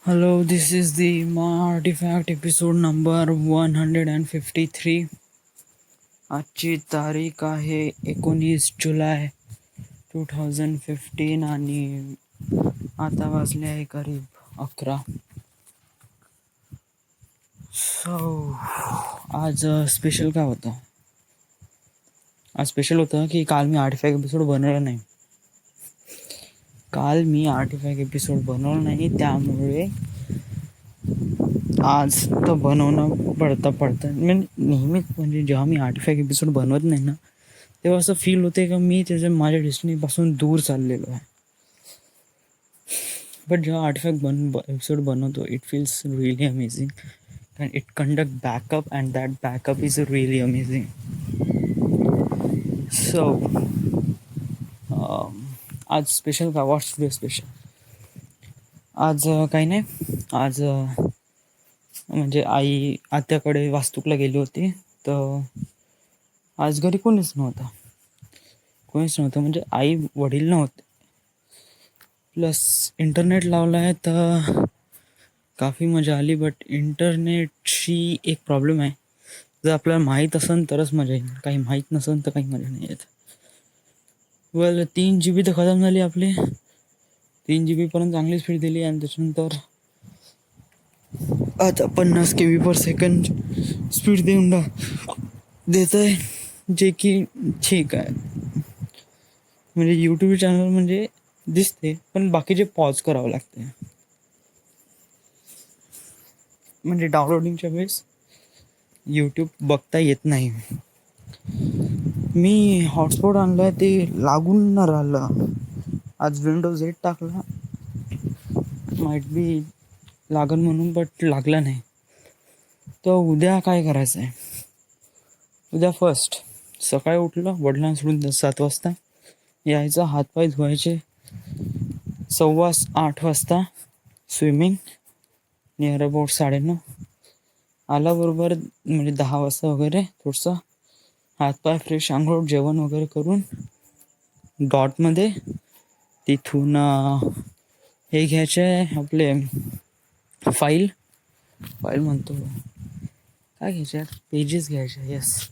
Hello, this is the Artifact episode number 153. आजची तारीख आहे 19 जुलै 2015 आणि आता वाजले आहे करीब 11. आज स्पेशल काय होतं? आज स्पेशल होतं की काल मी आर्टिफॅक्ट एपिसोड बनवला नाही. त्यामुळे आज तर बनवणं पडतं नेहमीच. म्हणजे जेव्हा मी आर्टिफॅक्ट एपिसोड बनवत नाही ना, तेव्हा असं फील होते का मी माझ्या डेस्टिनीपासून दूर चाललेलो आहे. बट जेव्हा आर्टिफॅक्ट एपिसोड बनवतो, it feels really amazing and it conduct backup and that backup is really amazing. So आज स्पेशल का? व्हॉट्स टुडे स्पेशल? आज काही नाही. आज म्हणजे आई आत्याकडे वास्तूकला गेली होती, तर आज घरी कोणीच नव्हतं. म्हणजे आई वडील नव्हते, प्लस इंटरनेट लावला आहे तर काफ़ी मजा आली. बट इंटरनेटची एक प्रॉब्लेम आहे, जर आपल्याला माहीत असेल तरच मजा येईल, काही माहीत नसेल तर काही मजा नाही येत. 3 GB तर खतम झाली आपली. 3 GB पर्यंत चांगली स्पीड दिली आणि त्याच्यानंतर आता 50 KB/s स्पीड देत आहे, जे की ठीक आहे. म्हणजे यूट्यूब चॅनल म्हणजे दिसते, पण बाकीचे पॉज करावं लागते. म्हणजे डाउनलोडिंगच्या वेळेस यूट्यूब बघता येत नाही. मी हॉटस्पॉट आणलाय, ते लागून न राहिलं. आज विंडोज 8 टाकला, माइट बी लागन म्हणून, बट लागला नाही. तर उद्या काय करायचं आहे? उद्या फर्स्ट सकाळी उठलं, वडिलांसोडून 7 वाजता यायचं, हातपाय धुवायचे, 7:15 वाजता स्विमिंग, नियर अबाउट 9:30. आल्याबरोबर म्हणजे 10 वाजता वगैरे थोडंसं हातपाय फ्रेश, आंघोळ, जेवण वगैरे करून डॉटमध्ये तिथून हे घ्यायचे आहे आपले फाईल म्हणतो काय घ्यायचे, पेजेस घ्यायचे. येस,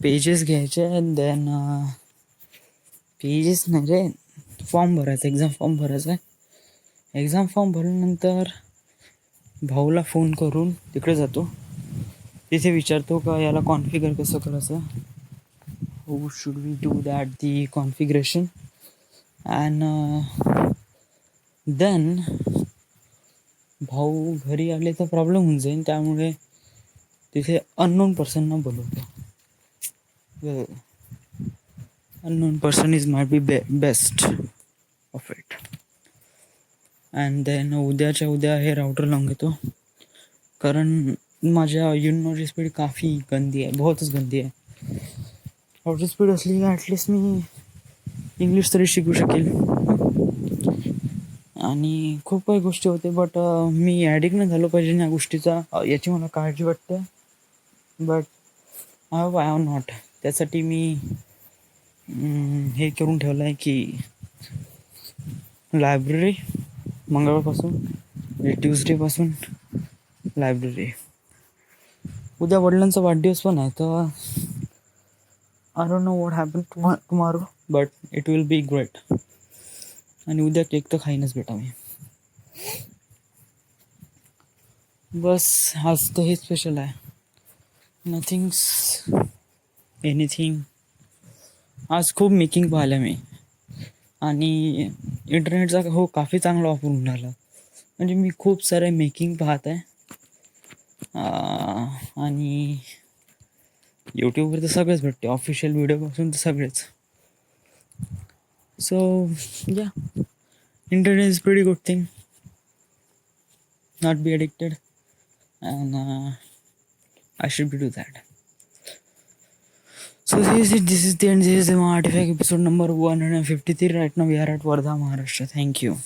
पेजेस घ्यायचे. देन पेजेस नाही रे, फॉर्म भरायचा, एक्झाम फॉर्म भरायचा आहे. एक्झाम फॉर्म भरल्यानंतर भाऊला फोन करून तिकडे जातो. तिथे विचारतो का याला कॉन्फिगर कसं करायचं, how should we do that, the configuration. And then भाऊ घरी आले तर प्रॉब्लेम होऊन जाईल, त्यामुळे तिथे अननोन पर्सनना बोलवतो. Unknown person is my be best of it. And then उद्याच्या उद्या हे राउटर लावून घेतो, कारण माझ्या युनोची स्पीड काफ़ी गंदी आहे, बहुतच गंदी आहे. राउटर स्पीड असली का ॲटलिस्ट मी इंग्लिश तरी शिकू शकेल. आणि खूप काही गोष्टी होते, बट मी ॲडिक्ट नाही झालो पाहिजे या गोष्टीचा, याची मला काळजी वाटते. But I have not. त्यासाठी मी हे करून ठेवलं आहे की लायब्ररी मंगळवारपासून, ट्यूजडेपासून लायब्ररी. उद्या वडिलांचा वाढदिवस पण आहे, तर I don't know what happen tomorrow, but it will be great. आणि उद्या केक तर खाईनच बेटा मी. बस आज तर हे स्पेशल आहे, नथिंग्स एनिथिंग. आज खूप मेकिंग पाहिलं मी, आणि इंटरनेटचा काफ़ी चांगला वापर होऊन राहिला. म्हणजे मी खूप सारे मेकिंग पाहत आहे, आणि यूट्यूबवर तर सगळेच भेटते, ऑफिशियल व्हिडिओपासून तर सगळेच. सो या, internet is pretty good thing. not be addicted, and I should be do that. So this is the end. This is the Artifact episode number 153. Right now we are at Wardha, Maharashtra. Thank you.